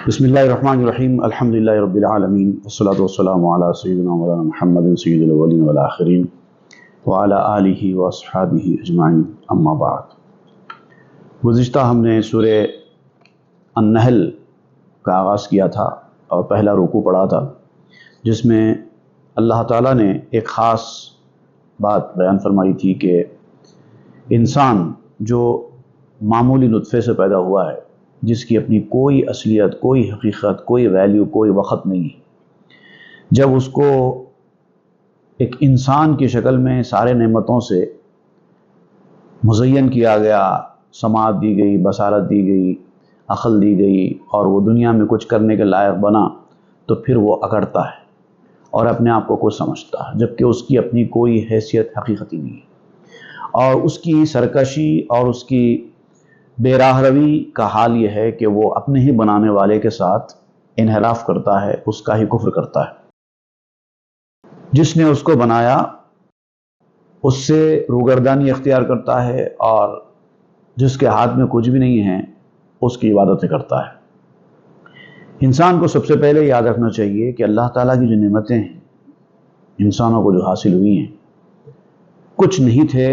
بسم اللہ الرحمن الرحیم الحمدللہ رب العالمین والصلاة والسلام علی سیدنا مولانا محمد سید الاولین والآخرین وعلی آلہ واصحابہ اجمعین اما بعد۔ گزشتہ ہم نے سورہ النحل کا آغاز کیا تھا اور پہلا رکوع پڑھا تھا، جس میں اللہ تعالیٰ نے ایک خاص بات بیان فرمائی تھی کہ انسان جو معمولی نطفے سے پیدا ہوا ہے، جس کی اپنی کوئی اصلیت، کوئی حقیقت، کوئی ویلیو، کوئی وقت نہیں ہے، جب اس کو ایک انسان کی شکل میں سارے نعمتوں سے مزین کیا گیا، سماعت دی گئی، بصارت دی گئی، عقل دی گئی، اور وہ دنیا میں کچھ کرنے کے لائق بنا، تو پھر وہ اکڑتا ہے اور اپنے آپ کو کچھ سمجھتا ہے، جبکہ اس کی اپنی کوئی حیثیت، حقیقت ہی نہیں ہے، اور اس کی سرکشی اور اس کی بے راہ روی کا حال یہ ہے کہ وہ اپنے ہی بنانے والے کے ساتھ انحراف کرتا ہے، اس کا ہی کفر کرتا ہے۔ جس نے اس کو بنایا اس سے روگردانی اختیار کرتا ہے، اور جس کے ہاتھ میں کچھ بھی نہیں ہے اس کی عبادتیں کرتا ہے۔ انسان کو سب سے پہلے یاد رکھنا چاہیے کہ اللہ تعالیٰ کی جو نعمتیں ہیں انسانوں کو جو حاصل ہوئی ہیں، کچھ نہیں تھے،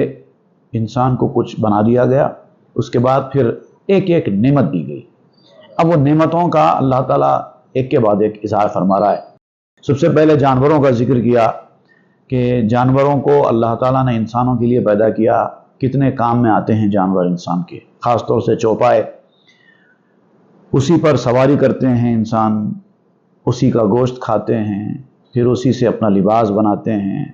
انسان کو کچھ بنا دیا گیا، اس کے بعد پھر ایک ایک نعمت دی گئی۔ اب وہ نعمتوں کا اللہ تعالیٰ ایک کے بعد ایک اظہار فرما رہا ہے۔ سب سے پہلے جانوروں کا ذکر کیا کہ جانوروں کو اللہ تعالیٰ نے انسانوں کے لیے پیدا کیا، کتنے کام میں آتے ہیں جانور انسان کے، خاص طور سے چوپائے، اسی پر سواری کرتے ہیں انسان، اسی کا گوشت کھاتے ہیں، پھر اسی سے اپنا لباس بناتے ہیں،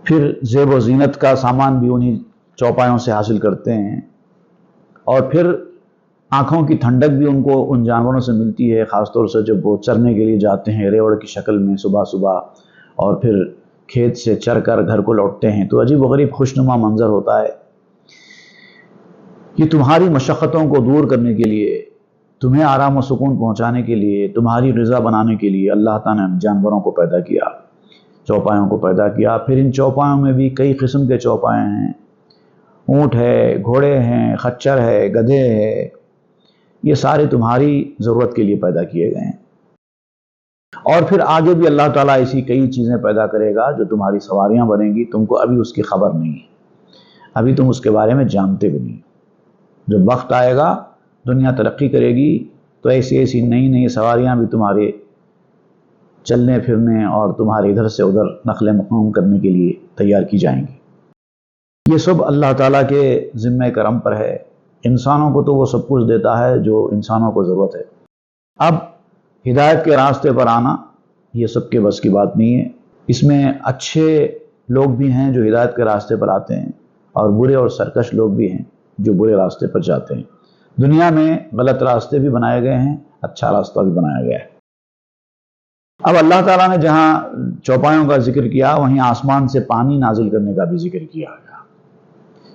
پھر زیب و زینت کا سامان بھی انہی چوپایوں سے حاصل کرتے ہیں، اور پھر آنکھوں کی ٹھنڈک بھی ان کو ان جانوروں سے ملتی ہے، خاص طور سے جب وہ چرنے کے لیے جاتے ہیں ریوڑ کی شکل میں صبح صبح، اور پھر کھیت سے چر کر گھر کو لوٹتے ہیں، تو عجیب و غریب خوشنما منظر ہوتا ہے۔ یہ تمہاری مشقتوں کو دور کرنے کے لیے، تمہیں آرام و سکون پہنچانے کے لیے، تمہاری رضا بنانے کے لیے اللہ تعالیٰ نے جانوروں کو پیدا کیا، چوپایوں کو پیدا کیا۔ پھر ان چوپایوں میں بھی کئی قسم کے چوپائے ہیں، اونٹ ہے، گھوڑے ہیں، خچر ہے، گدھے ہے، یہ سارے تمہاری ضرورت کے لیے پیدا کیے گئے ہیں۔ اور پھر آگے بھی اللہ تعالیٰ ایسی کئی چیزیں پیدا کرے گا جو تمہاری سواریاں بنیں گی، تم کو ابھی اس کی خبر نہیں ہے، ابھی تم اس کے بارے میں جانتے بھی نہیں۔ جب وقت آئے گا، دنیا ترقی کرے گی، تو ایسی ایسی نئی نئی سواریاں بھی تمہارے چلنے پھرنے اور تمہارے ادھر سے ادھر نقل مقام کرنے کے لیے تیار کی جائیں گی۔ یہ سب اللہ تعالیٰ کے ذمہ کرم پر ہے۔ انسانوں کو تو وہ سب کچھ دیتا ہے جو انسانوں کو ضرورت ہے۔ اب ہدایت کے راستے پر آنا یہ سب کے بس کی بات نہیں ہے۔ اس میں اچھے لوگ بھی ہیں جو ہدایت کے راستے پر آتے ہیں، اور برے اور سرکش لوگ بھی ہیں جو برے راستے پر جاتے ہیں۔ دنیا میں غلط راستے بھی بنائے گئے ہیں، اچھا راستہ بھی بنایا گیا ہے۔ اب اللہ تعالیٰ نے جہاں چوپایوں کا ذکر کیا، وہیں آسمان سے پانی نازل کرنے کا بھی ذکر کیا گیا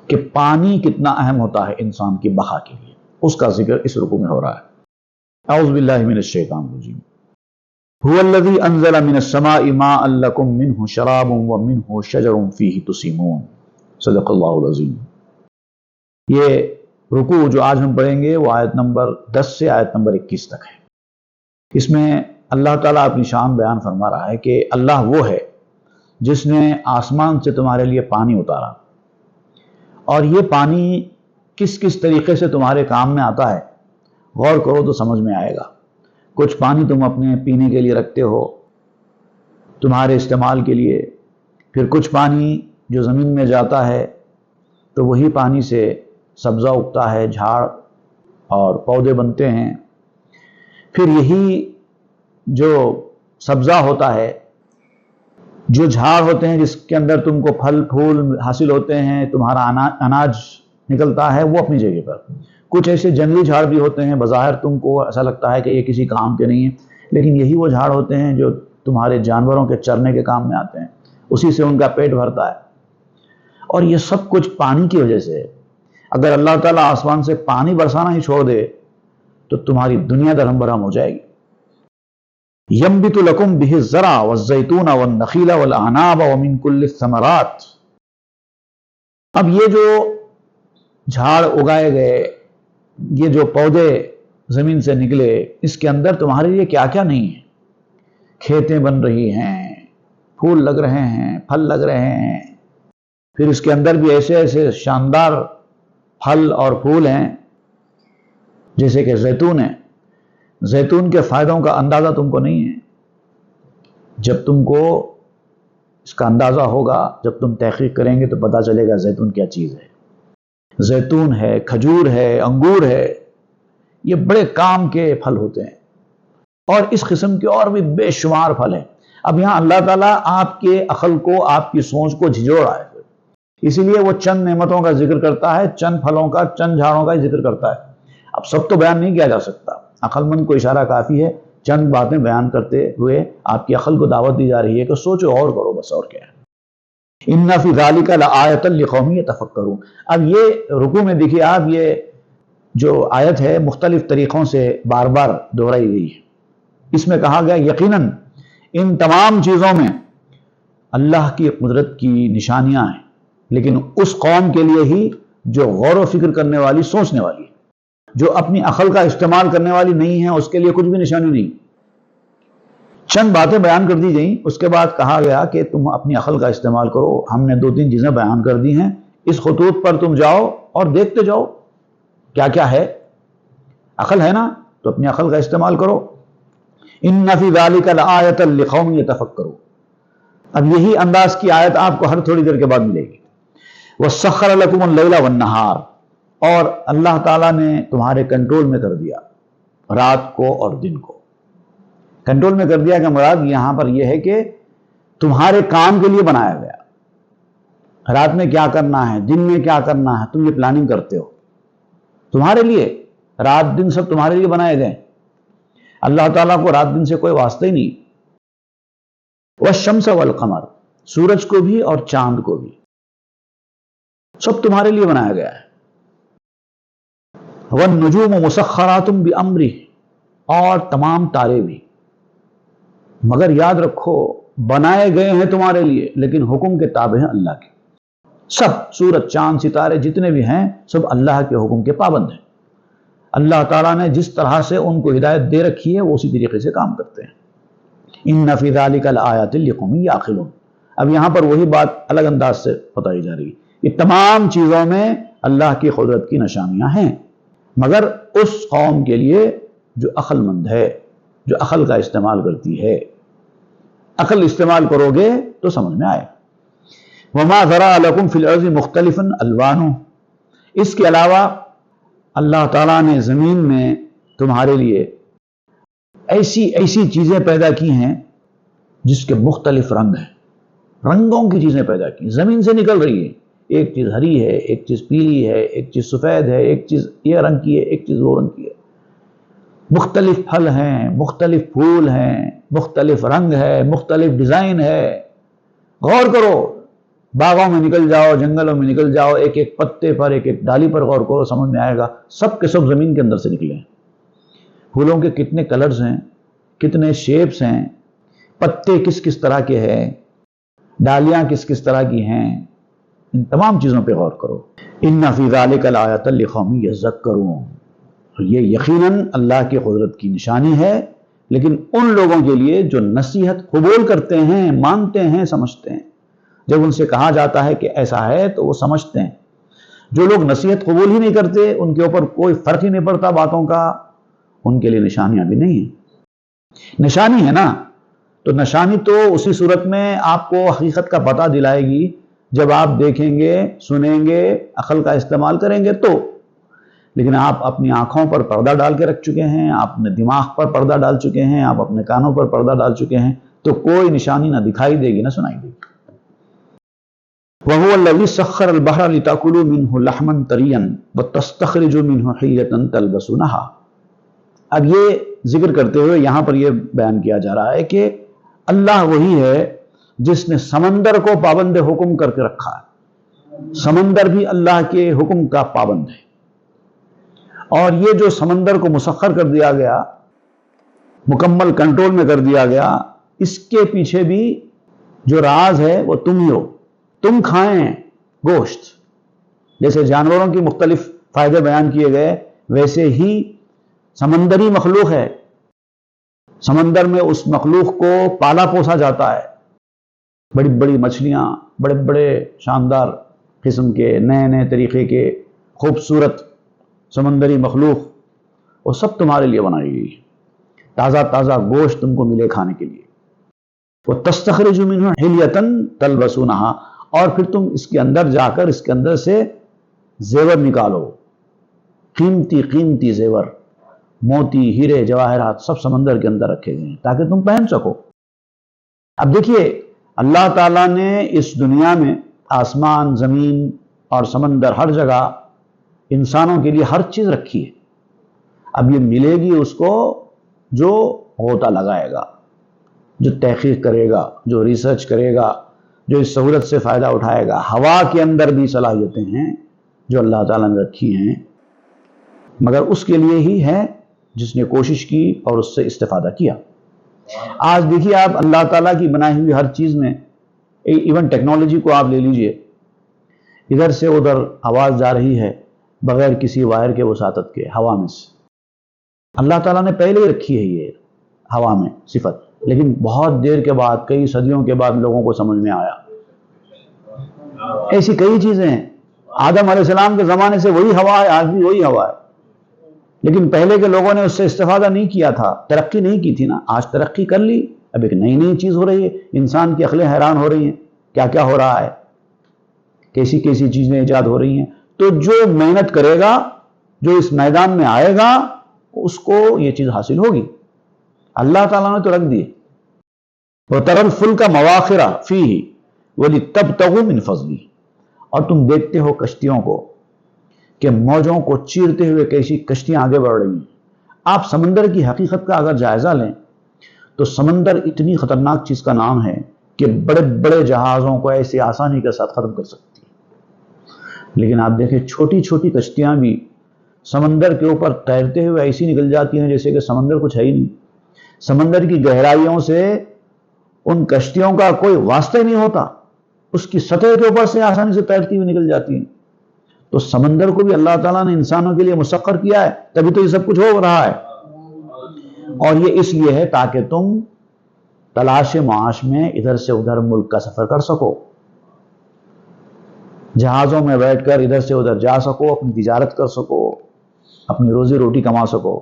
کہ پانی کتنا اہم ہوتا ہے انسان کی بقا کے لیے، اس کا ذکر اس رکوع میں ہو رہا ہے۔ اعوذ باللہ من الشیطان الرجیم۔ هو الذی انزل من السماء ماء لکم منہ شراب ومنہ شجر فیہ تسیمون۔ صدق اللہ العظیم۔ یہ رکوع جو آج ہم پڑھیں گے وہ آیت نمبر 10 سے آیت نمبر 21 تک ہے۔ اس میں اللہ تعالیٰ اپنی شان بیان فرما رہا ہے کہ اللہ وہ ہے جس نے آسمان سے تمہارے لیے پانی اتارا، اور یہ پانی کس کس طریقے سے تمہارے کام میں آتا ہے، غور کرو تو سمجھ میں آئے گا۔ کچھ پانی تم اپنے پینے کے لیے رکھتے ہو، تمہارے استعمال کے لیے، پھر کچھ پانی جو زمین میں جاتا ہے تو وہی پانی سے سبزہ اگتا ہے، جھاڑ اور پودے بنتے ہیں، پھر یہی جو سبزہ ہوتا ہے، جو جھاڑ ہوتے ہیں جس کے اندر تم کو پھل پھول حاصل ہوتے ہیں، تمہارا اناج نکلتا ہے، وہ اپنی جگہ پر۔ کچھ ایسے جنگلی جھاڑ بھی ہوتے ہیں، بظاہر تم کو ایسا لگتا ہے کہ یہ کسی کام کے نہیں ہیں، لیکن یہی وہ جھاڑ ہوتے ہیں جو تمہارے جانوروں کے چرنے کے کام میں آتے ہیں، اسی سے ان کا پیٹ بھرتا ہے۔ اور یہ سب کچھ پانی کی وجہ سے ہے۔ اگر اللہ تعالیٰ آسمان سے پانی برسانا ہی چھوڑ دے تو تمہاری دنیا درہم برہم ہو جائے گی۔ يَنبِتُ لَكُمْ بِهِ الزَّرْعَ وَالزَّيْتُونَ وَالنَّخِيلَ وَالْأَعْنَابَ وَمِن كُلِّ الثَّمَرَاتِ۔ اب یہ جو جھاڑ اگائے گئے، یہ جو پودے زمین سے نکلے، اس کے اندر تمہارے لیے کیا کیا نہیں ہے، کھیتیں بن رہی ہیں، پھول لگ رہے ہیں، پھل لگ رہے ہیں، پھر اس کے اندر بھی ایسے ایسے شاندار پھل اور پھول ہیں جیسے کہ زیتون ہے۔ زیتون کے فائدوں کا اندازہ تم کو نہیں ہے، جب تم کو اس کا اندازہ ہوگا، جب تم تحقیق کریں گے تو پتہ چلے گا زیتون کیا چیز ہے۔ زیتون ہے، کھجور ہے، انگور ہے، یہ بڑے کام کے پھل ہوتے ہیں، اور اس قسم کے اور بھی بے شمار پھل ہیں۔ اب یہاں اللہ تعالیٰ آپ کے عقل کو، آپ کی سوچ کو جھجوڑا ہے، اسی لیے وہ چند نعمتوں کا ذکر کرتا ہے، چند پھلوں کا، چند جھاڑوں کا ہی ذکر کرتا ہے۔ اب سب تو بیان نہیں کیا جا سکتا، عقل مند کو اشارہ کافی ہے، چند باتیں بیان کرتے ہوئے آپ کی عقل کو دعوت دی جا رہی ہے کہ سوچو اور کرو، بس اور کیا ہے۔ اِنَّ فِي ذَلِكَ لَآیَةً لِقَوْمٍ يَتَفَکَّرُونَ۔ اب یہ رکوع میں دیکھیے آپ، یہ جو آیت ہے مختلف طریقوں سے بار بار دہرائی گئی ہے۔ اس میں کہا گیا یقیناً ان تمام چیزوں میں اللہ کی قدرت کی نشانیاں ہیں، لیکن اس قوم کے لیے ہی جو غور و فکر کرنے والی، سوچنے والی ہے، جو اپنی عقل کا استعمال کرنے والی نہیں ہے، اس کے لیے کچھ بھی نشانی نہیں۔ چند باتیں بیان کر دی گئیں، اس کے بعد کہا گیا کہ تم اپنی عقل کا استعمال کرو۔ ہم نے 2-3 چیزیں بیان کر دی ہیں، اس خطوط پر تم جاؤ اور دیکھتے جاؤ کیا کیا ہے۔ عقل ہے نا، تو اپنی عقل کا استعمال کرو۔ اِنَّ فِي ذَلِكَ لَآیَةً لِقَوْمٍ يَتَفَکَّرُونَ۔ اب یہی انداز کی آیت آپ کو ہر تھوڑی دیر کے بعد ملے گی۔ وَسَخَّرَ لَكُمُ اللَّيْلَ وَالنَّهَارَ، اور اللہ تعالیٰ نے تمہارے کنٹرول میں کر دیا رات کو اور دن کو۔ کنٹرول میں کر دیا کہ مراد یہاں پر یہ ہے کہ تمہارے کام کے لیے بنایا گیا۔ رات میں کیا کرنا ہے، دن میں کیا کرنا ہے، تم یہ پلاننگ کرتے ہو تمہارے لیے۔ رات دن سب تمہارے لیے بنائے گئے۔ اللہ تعالیٰ کو رات دن سے کوئی واسطہ ہی نہیں۔ وَالشَّمْسَ وَالْقَمَرَ، سورج کو بھی اور چاند کو بھی سب تمہارے لیے بنایا گیا ہے۔ وَالنُّجُومُ مُسَخَّرَاتٌ بِأَمْرِهِ، اور تمام تارے بھی، مگر یاد رکھو بنائے گئے ہیں تمہارے لیے، لیکن حکم کے تابع ہیں اللہ کے۔ سب سورج، چاند، ستارے جتنے بھی ہیں سب اللہ کے حکم کے پابند ہیں۔ اللہ تعالیٰ نے جس طرح سے ان کو ہدایت دے رکھی ہے وہ اسی طریقے سے کام کرتے ہیں۔ اِنَّ فِي ذَلِكَ لَآیَاتٍ لِقَوْمٍ یَعْقِلُونَ۔ اب یہاں پر وہی بات الگ انداز سے بتائی جا رہی ہے۔ یہ تمام چیزوں میں اللہ کی قدرت کی نشانیاں ہیں، مگر اس قوم کے لیے جو عقل مند ہے، جو عقل کا استعمال کرتی ہے۔ عقل استعمال کرو گے تو سمجھ میں آئے۔ وَمَا ذَرَأَ لَكُمْ فِي الْأَرْضِ مُخْتَلِفًا أَلْوَانُهُ، اس کے علاوہ اللہ تعالیٰ نے زمین میں تمہارے لیے ایسی ایسی چیزیں پیدا کی ہیں جس کے مختلف رنگ ہیں، رنگوں کی چیزیں پیدا کی، زمین سے نکل رہی ہے۔ ایک چیز ہری ہے، ایک چیز پیلی ہے، ایک چیز سفید ہے، ایک چیز یہ رنگ کی ہے، ایک چیز وہ رنگ کی ہے۔ مختلف پھل ہیں، مختلف پھول ہیں، مختلف رنگ ہے، مختلف ڈیزائن ہے۔ غور کرو، باغوں میں نکل جاؤ، جنگلوں میں نکل جاؤ، ایک ایک پتے پر، ایک ایک ڈالی پر غور کرو، سمجھ میں آئے گا سب کے سب زمین کے اندر سے نکلے ہیں۔ پھولوں کے کتنے کلرز ہیں، کتنے شیپس ہیں، پتے کس کس طرح کے ہیں، ڈالیاں کس کس طرح کی ہیں، ان تمام چیزوں پہ غور کرو۔ اِنَّ فِي ذَلِكَ لَآیَةً لِقَوْمٍ یَذَّکَّرُونَ، یہ یقیناً اللہ کی قدرت کی نشانی ہے، لیکن ان لوگوں کے لیے جو نصیحت قبول کرتے ہیں، مانتے ہیں، سمجھتے ہیں۔ جب ان سے کہا جاتا ہے کہ ایسا ہے تو وہ سمجھتے ہیں۔ جو لوگ نصیحت قبول ہی نہیں کرتے، ان کے اوپر کوئی فرق ہی نہیں پڑتا باتوں کا، ان کے لیے نشانیاں بھی نہیں ہیں۔ نشانی ہے نا، تو نشانی تو اسی صورت میں آپ کو حقیقت کا پتہ دلائے گی جب آپ دیکھیں گے، سنیں گے، عقل کا استعمال کریں گے تو۔ لیکن آپ اپنی آنکھوں پر پردہ ڈال کے رکھ چکے ہیں، آپ اپنے دماغ پر پردہ ڈال چکے ہیں، آپ اپنے کانوں پر پردہ ڈال چکے ہیں، تو کوئی نشانی نہ دکھائی دے گی نہ سنائی دے گی۔ وَهُوَ الَّذِي سَخَّرَ الْبَحْرَ لِتَأْكُلُوا مِنْهُ لَحْمًا طَرِيًّا وَتَسْتَخْرِجُوا مِنْهُ حِلْيَةً تَلْبَسُونَهَا۔ اب یہ ذکر کرتے ہوئے یہاں پر یہ بیان کیا جا رہا ہے کہ اللہ وہی ہے جس نے سمندر کو پابند حکم کر کے رکھا ہے۔ سمندر بھی اللہ کے حکم کا پابند ہے، اور یہ جو سمندر کو مسخر کر دیا گیا، مکمل کنٹرول میں کر دیا گیا، اس کے پیچھے بھی جو راز ہے وہ تم ہی ہو۔ تم کھائیں گوشت، جیسے جانوروں کی مختلف فائدے بیان کیے گئے، ویسے ہی سمندری مخلوق ہے، سمندر میں اس مخلوق کو پالا پوسا جاتا ہے، بڑی بڑی مچھلیاں، بڑے بڑے شاندار قسم کے نئے نئے طریقے کے خوبصورت سمندری مخلوق، وہ سب تمہارے لیے بنائی گئی ہے، تازہ تازہ گوشت تم کو ملے کھانے کے لیے۔ وَتَسْتَخْرِجُ مِنْهُ حِلْيَةً تَلْبَسُونَهَا، اور پھر تم اس کے اندر جا کر اس کے اندر سے زیور نکالو، قیمتی قیمتی زیور، موتی، ہیرے، جواہرات سب سمندر کے اندر رکھے گئے ہیں تاکہ تم پہن سکو۔ اب دیکھیے اللہ تعالیٰ نے اس دنیا میں آسمان، زمین اور سمندر، ہر جگہ انسانوں کے لیے ہر چیز رکھی ہے۔ اب یہ ملے گی اس کو جو غوطہ لگائے گا، جو تحقیق کرے گا، جو ریسرچ کرے گا، جو اس سہولت سے فائدہ اٹھائے گا۔ ہوا کے اندر بھی صلاحیتیں ہیں جو اللہ تعالیٰ نے رکھی ہیں، مگر اس کے لیے ہی ہے جس نے کوشش کی اور اس سے استفادہ کیا۔ آج دیکھیے آپ اللہ تعالیٰ کی بنائی ہوئی ہر چیز میں، ایون ٹیکنالوجی کو آپ لے لیجئے، ادھر سے ادھر آواز جا رہی ہے بغیر کسی وائر کے وساطت کے، ہوا میں سے۔ اللہ تعالیٰ نے پہلے ہی رکھی ہے یہ ہوا میں صفت، لیکن بہت دیر کے بعد، کئی صدیوں کے بعد لوگوں کو سمجھ میں آیا۔ ایسی کئی چیزیں ہیں، آدم علیہ السلام کے زمانے سے وہی ہوا ہے، آج بھی وہی ہوا ہے، لیکن پہلے کے لوگوں نے اس سے استفادہ نہیں کیا تھا، ترقی نہیں کی تھی نا۔ آج ترقی کر لی، اب ایک نئی نئی چیز ہو رہی ہے، انسان کی عقلیں حیران ہو رہی ہیں کیا کیا ہو رہا ہے، کیسی کیسی چیزیں ایجاد ہو رہی ہیں۔ تو جو محنت کرے گا، جو اس میدان میں آئے گا، اس کو یہ چیز حاصل ہوگی۔ اللہ تعالیٰ نے تو رکھ دی۔ وَتَرَى الْفُلْكَ مَوَاخِرَ فِيهِ وَلِتَبْتَغُوا مِنْ فَضْلِهِ، اور تم دیکھتے ہو کشتیوں کو کہ موجوں کو چیرتے ہوئے کیسی کشتیاں آگے بڑھ رہی ہیں۔ آپ سمندر کی حقیقت کا اگر جائزہ لیں تو سمندر اتنی خطرناک چیز کا نام ہے کہ بڑے بڑے جہازوں کو ایسی آسانی کے ساتھ ختم کر سکتی ہے، لیکن آپ دیکھیں چھوٹی چھوٹی کشتیاں بھی سمندر کے اوپر تیرتے ہوئے ایسی نکل جاتی ہیں جیسے کہ سمندر کچھ ہے ہی نہیں۔ سمندر کی گہرائیوں سے ان کشتیوں کا کوئی واسطہ ہی نہیں ہوتا، اس کی سطح کے اوپر سے آسانی سے تیرتی ہوئی نکل جاتی ہیں۔ تو سمندر کو بھی اللہ تعالیٰ نے انسانوں کے لیے مسخر کیا ہے، تبھی تو یہ سب کچھ ہو رہا ہے، اور یہ اس لیے ہے تاکہ تم تلاش معاش میں ادھر سے ادھر ملک کا سفر کر سکو، جہازوں میں بیٹھ کر ادھر سے ادھر جا سکو، اپنی تجارت کر سکو، اپنی روزی روٹی کما سکو۔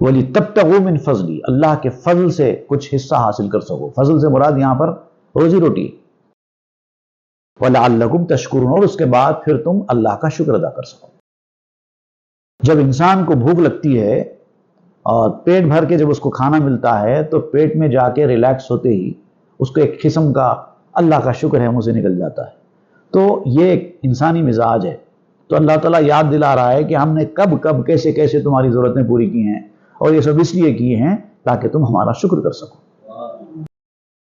وَلِتَبْتَغُوا مِنْ فَضْلِهِ، اللہ کے فضل سے کچھ حصہ حاصل کر سکو۔ فضل سے مراد یہاں پر روزی روٹی۔ وَلَعَلَّكُمْ تَشْكُرُونَ، اور اس کے بعد پھر تم اللہ کا شکر ادا کر سکو۔ جب انسان کو بھوک لگتی ہے اور پیٹ بھر کے جب اس کو کھانا ملتا ہے تو پیٹ میں جا کے ریلیکس ہوتے ہی اس کو ایک قسم کا اللہ کا شکر ہے منہ سے نکل جاتا ہے۔ تو یہ ایک انسانی مزاج ہے۔ تو اللہ تعالیٰ یاد دلا رہا ہے کہ ہم نے کب کب کیسے کیسے تمہاری ضرورتیں پوری کی ہیں، اور یہ سب اس لیے کی ہیں تاکہ تم ہمارا شکر کر سکو۔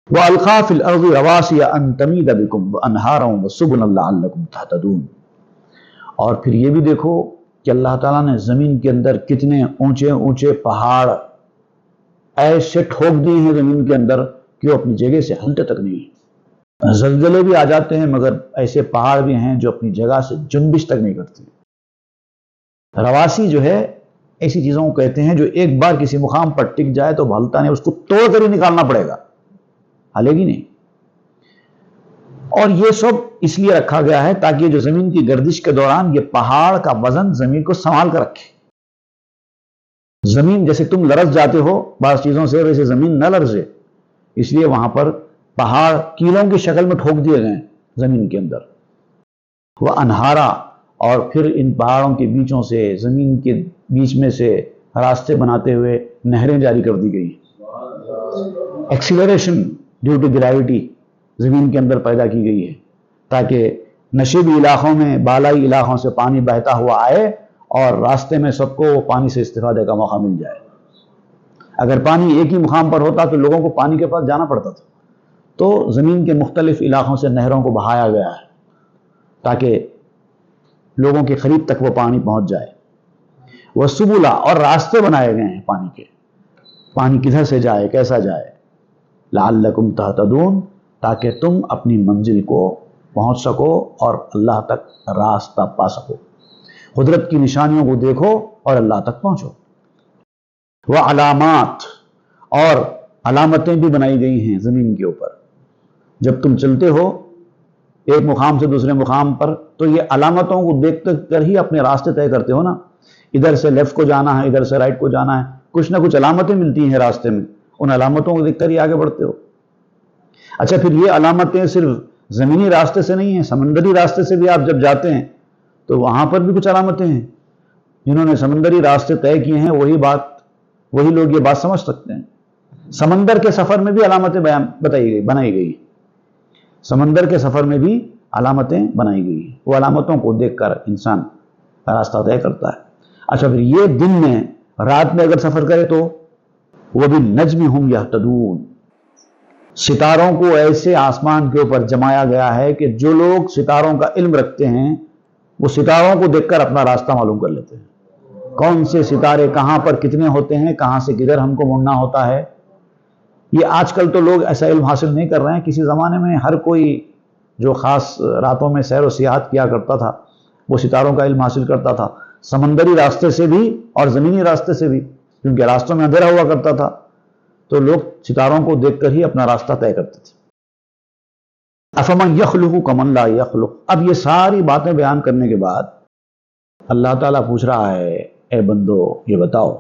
وَأَلْقَىٰ فِي الْأَرْضِ رَوَاسِيَ أَن تَمِيدَ بِكُمْ وَأَنْهَارًا وَسُبُلًا لَعَلَّكُمْ تَهْتَدُونَ، اور پھر یہ بھی دیکھو کہ اللہ تعالیٰ نے زمین کے اندر کتنے اونچے اونچے پہاڑ ایسے ٹھوک دیے ہیں زمین کے اندر کہ وہ اپنی جگہ سے ہلتے تک نہیں ہیں۔ زلزلے بھی آ جاتے ہیں مگر ایسے پہاڑ بھی ہیں جو اپنی جگہ سے جنبش تک نہیں کرتے۔ رواسی جو ہے ایسی چیزوں کو کہتے ہیں جو ایک بار کسی مقام پر ٹک جائے تو ہلتا نہیں، اس کو توڑ کر ہی نکالنا پڑے گا، ہلے گی نہیں۔ اور یہ سب اس لیے رکھا گیا ہے تاکہ جو زمین کی گردش کے دوران یہ پہاڑ کا وزن زمین کو سنبھال کر رکھے۔ زمین جیسے تم لرز جاتے ہو بعض چیزوں سے، ویسے زمین نہ لرزے، اس لیے وہاں پر پہاڑ کیلوں کی شکل میں ٹھوک دیے گئے زمین کے اندر۔ وہ انہارا، اور پھر ان پہاڑوں کے بیچوں سے، زمین کے بیچ میں سے راستے بناتے ہوئے نہریں جاری کر دی گئی۔ ایکسیلریشن ڈیو ٹو گریوٹی زمین کے اندر پیدا کی گئی ہے تاکہ نشیبی علاقوں میں، بالائی علاقوں سے پانی بہتا ہوا آئے اور راستے میں سب کو پانی سے استفادے کا موقع مل جائے۔ اگر پانی ایک ہی مقام پر ہوتا تو لوگوں کو پانی کے پاس جانا پڑتا تھا، تو زمین کے مختلف علاقوں سے نہروں کو بہایا گیا ہے تاکہ لوگوں کے قریب تک وہ پانی پہنچ جائے۔ وہ سبولا، اور راستے بنائے گئے ہیں پانی کے، پانی کدھر سے جائے، کیسا جائے۔ لعلکم تہتدون، تاکہ تم اپنی منزل کو پہنچ سکو اور اللہ تک راستہ پا سکو۔ قدرت کی نشانیوں کو دیکھو اور اللہ تک پہنچو۔ وہ علامات، اور علامتیں بھی بنائی گئی ہیں زمین کے اوپر۔ جب تم چلتے ہو ایک مقام سے دوسرے مقام پر تو یہ علامتوں کو دیکھ کر ہی اپنے راستے طے کرتے ہو نا۔ ادھر سے لیفٹ کو جانا ہے، ادھر سے رائٹ کو جانا ہے، کچھ نہ کچھ علامتیں ملتی ہیں راستے میں، ان علامتوں کو دیکھ کر ہی آگے بڑھتے ہو۔ اچھا، پھر یہ علامتیں صرف زمینی راستے سے نہیں ہیں، سمندری راستے سے بھی آپ جب جاتے ہیں تو وہاں پر بھی کچھ علامتیں ہیں۔ جنہوں نے سمندری راستے طے کیے ہیں وہی لوگ یہ بات سمجھ سکتے ہیں۔ سمندر کے سفر میں بھی علامتیں بنائی گئی، سمندر کے سفر میں بھی علامتیں بنائی گئی، وہ علامتوں کو دیکھ کر انسان راستہ طے کرتا ہے۔ اچھا، پھر یہ دن میں رات میں اگر سفر کرے تو وہ بھی نجمہم یہتدون، ستاروں کو ایسے آسمان کے اوپر جمایا گیا ہے کہ جو لوگ ستاروں کا علم رکھتے ہیں وہ ستاروں کو دیکھ کر اپنا راستہ معلوم کر لیتے ہیں، کون سے ستارے کہاں پر کتنے ہوتے ہیں، کہاں سے کدھر ہم کو مڑنا ہوتا ہے۔ یہ آج کل تو لوگ ایسا علم حاصل نہیں کر رہے ہیں، کسی زمانے میں ہر کوئی جو خاص راتوں میں سیر و سیاحت کیا کرتا تھا وہ ستاروں کا علم حاصل کرتا تھا، سمندری راستے سے بھی اور زمینی راستے سے بھی، کیونکہ راستوں میں اندھیرا ہوا کرتا تھا تو لوگ ستاروں کو دیکھ کر ہی اپنا راستہ طے کرتے تھے۔ افمن یخلق کمن لا یخلق، اب یہ ساری باتیں بیان کرنے کے بعد اللہ تعالیٰ پوچھ رہا ہے، اے بندو یہ بتاؤ،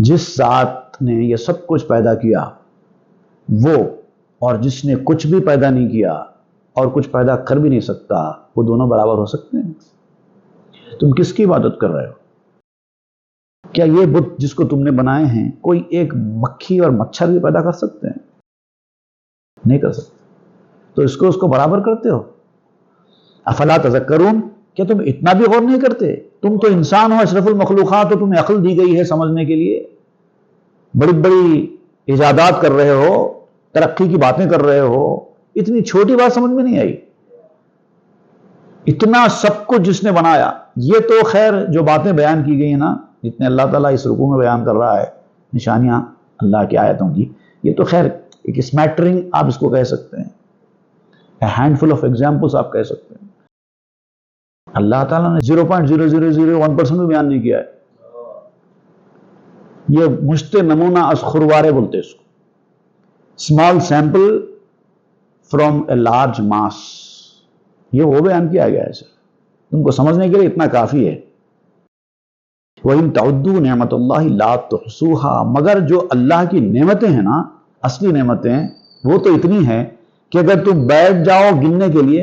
جس ذات نے یہ سب کچھ پیدا کیا وہ اور جس نے کچھ بھی پیدا نہیں کیا اور کچھ پیدا کر بھی نہیں سکتا، وہ دونوں برابر ہو سکتے ہیں؟ تم کس کی عبادت کر رہے ہو؟ کیا یہ بت جس کو تم نے بنائے ہیں کوئی ایک مکھی اور مچھر بھی پیدا کر سکتے ہیں؟ نہیں کر سکتے، تو اس کو برابر کرتے ہو؟ افلا تذکرون، کیا تم اتنا بھی غور نہیں کرتے؟ تم تو انسان ہو، اشرف المخلوقات ہو، تمہیں عقل دی گئی ہے سمجھنے کے لیے، بڑی بڑی ایجادات کر رہے ہو، ترقی کی باتیں کر رہے ہو، اتنی چھوٹی بات سمجھ میں نہیں آئی؟ اتنا سب کچھ جس نے بنایا، یہ تو خیر جو باتیں بیان کی گئی ہیں نا، جتنے اللہ تعالیٰ اس رکوع میں بیان کر رہا ہے نشانیاں اللہ کی آیتوں کی، یہ تو خیر ایک اسمیٹرنگ آپ اس کو کہہ سکتے ہیں، a handful of examples آپ کہہ سکتے ہیں۔ اللہ تعالیٰ نے 0.0001% بھی بیان نہیں کیا ہے۔ یہ مشت نمونہ از خروارے بولتے اس کو، small sample from a large mass, یہ وہ بیان کیا گیا ہے صرف تم کو سمجھنے کے لیے اتنا کافی ہے۔ وَإِن تَعُدُّوا نِعْمَتَ اللَّهِ لَا تُحْصُوهَا، مگر جو اللہ کی نعمتیں ہیں نا، اصلی نعمتیں، وہ تو اتنی ہیں کہ اگر تم بیٹھ جاؤ گننے کے لیے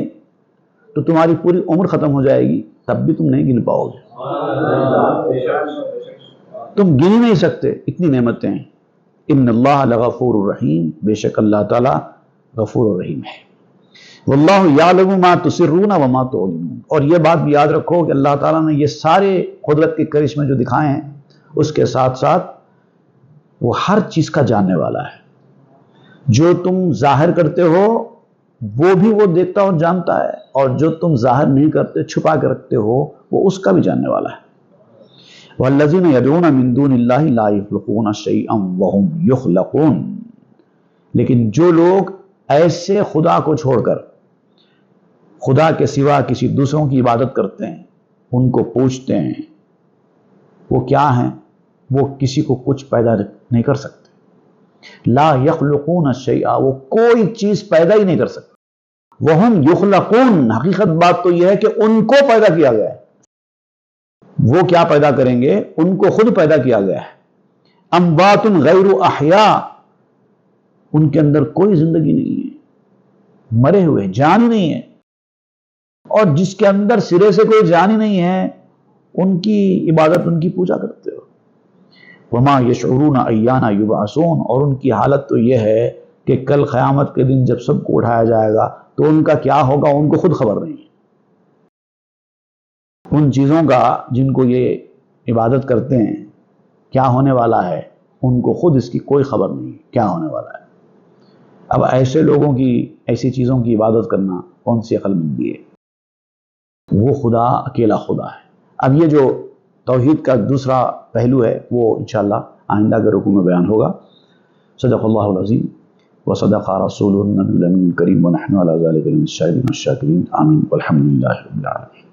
تو تمہاری پوری عمر ختم ہو جائے گی، تب بھی تم نہیں گن پاؤ گے، تم گن ہی نہیں سکتے، اتنی نعمتیں ہیں۔ ان اللہ لغفور الرحیم، بے شک اللہ تعالیٰ غفور الرحیم ہے۔ واللہ یعلم ما تسرون وما تعلنون، اور یہ بات بھی یاد رکھو کہ اللہ تعالیٰ نے یہ سارے قدرت کے کرشمے جو دکھائے ہیں اس کے ساتھ ساتھ وہ ہر چیز کا جاننے والا ہے، جو تم ظاہر کرتے ہو وہ بھی وہ دیکھتا اور جانتا ہے، اور جو تم ظاہر نہیں کرتے چھپا کے رکھتے ہو وہ اس کا بھی جاننے والا ہے۔ والذین یدعون من دون اللہ لا یخلقون شیئا وهم یخلقون، لیکن جو لوگ ایسے خدا کو چھوڑ کر خدا کے سوا کسی دوسروں کی عبادت کرتے ہیں، ان کو پوچھتے ہیں، وہ کیا ہیں؟ وہ کسی کو کچھ پیدا نہیں کر سکتے۔ لا یخلقون شیئا، وہ کوئی چیز پیدا ہی نہیں کر سکتے۔ وہم یخلقون، حقیقت بات تو یہ ہے کہ ان کو پیدا کیا گیا ہے، وہ کیا پیدا کریں گے؟ ان کو خود پیدا کیا گیا ہے۔ اموات غیر احیاء، ان کے اندر کوئی زندگی نہیں ہے، مرے ہوئے، جان ہی نہیں ہے، اور جس کے اندر سرے سے کوئی جان ہی نہیں ہے ان کی عبادت، ان کی پوجا کرتے ہو۔ وما یشعرون ایان یبعثون، اور ان کی حالت تو یہ ہے کہ کل قیامت کے دن جب سب کو اٹھایا جائے گا تو ان کا کیا ہوگا ان کو خود خبر نہیں ہے۔ ان چیزوں کا جن کو یہ عبادت کرتے ہیں کیا ہونے والا ہے ان کو خود اس کی کوئی خبر نہیں ہے کیا ہونے والا ہے۔ اب ایسے لوگوں کی ایسی چیزوں کی عبادت کرنا کون سی عقل مندی ہے؟ وہ خدا اکیلا خدا ہے۔ اب یہ جو توحید کا دوسرا پہلو ہے وہ انشاءاللہ آئندہ کے رکوع میں بیان ہوگا۔ صدق اللہ العظیم وصدق رسول النبی الامین الکریم ونحن علی ذلک من الشاہدین والشاکرین، آمین والحمد للہ رب العالمین۔